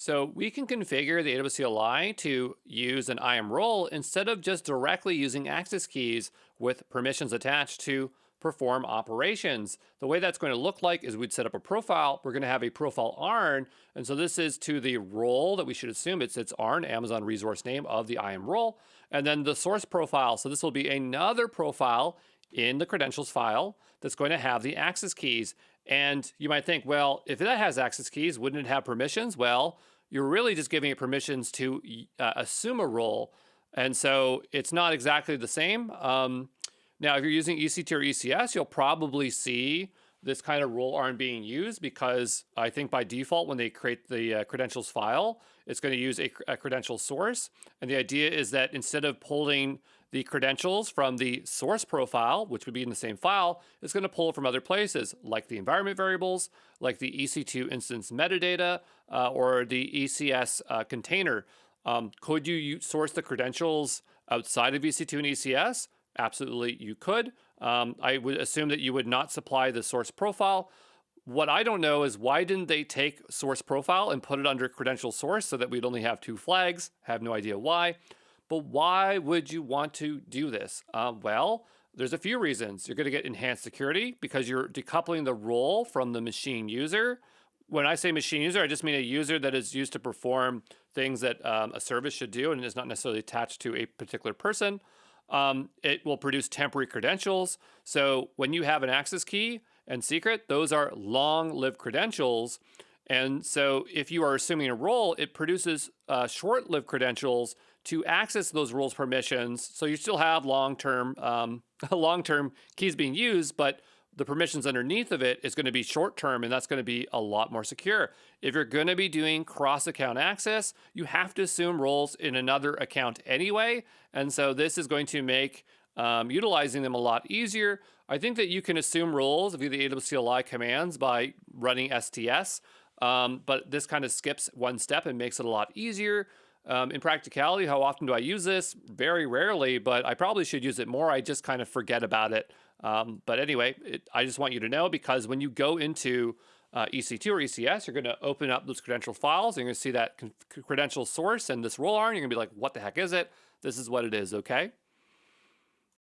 So we can configure the AWS CLI to use an IAM role instead of just directly using access keys with permissions attached to perform operations. The way that's going to look like is we'd set up a profile. We're going to have a profile ARN. And so this is to the role that we should assume it's ARN, Amazon resource name of the IAM role. And then the source profile. So this will be another profile in the credentials file that's going to have the access keys. And you might think, well, if that has access keys, wouldn't it have permissions? Well, you're really just giving it permissions to assume a role. And so it's not exactly the same. Now, if you're using EC2 or ECS, you'll probably see this kind of role aren't being used because I think by default, when they create the credentials file, it's going to use a credential source. And the idea is that instead of pulling the credentials from the source profile, which would be in the same file, it's going to pull it from other places, like the environment variables, like the EC2 instance metadata, or the ECS container. Could you source the credentials outside of EC2 and ECS? Absolutely, you could. I would assume that you would not supply the source profile. What I don't know is why didn't they take source profile and put it under credential source so that we'd only have two flags? Have no idea why. But why would you want to do this? Well, there's a few reasons. You're going to get enhanced security because you're decoupling the role from the machine user. When I say machine user, I just mean a user that is used to perform things that a service should do and is not necessarily attached to a particular person. It will produce temporary credentials. So when you have an access key and secret, those are long-lived credentials. And so if you are assuming a role, it produces short-lived credentials to access those roles permissions. So you still have long-term long-term keys being used, but the permissions underneath of it is going to be short-term, and that's going to be a lot more secure. If you're going to be doing cross-account access, you have to assume roles in another account anyway. And so this is going to make utilizing them a lot easier. I think that you can assume roles via the AWS CLI commands by running STS, but this kind of skips one step and makes it a lot easier. In practicality, how often do I use this? Very rarely, but I probably should use it more. I just kind of forget about it. But anyway, I just want you to know because when you go into EC2 or ECS, you're going to open up those credential files. And you're going to see that credential source and this role ARN. You're going to be like, what the heck is it? This is what it is, okay?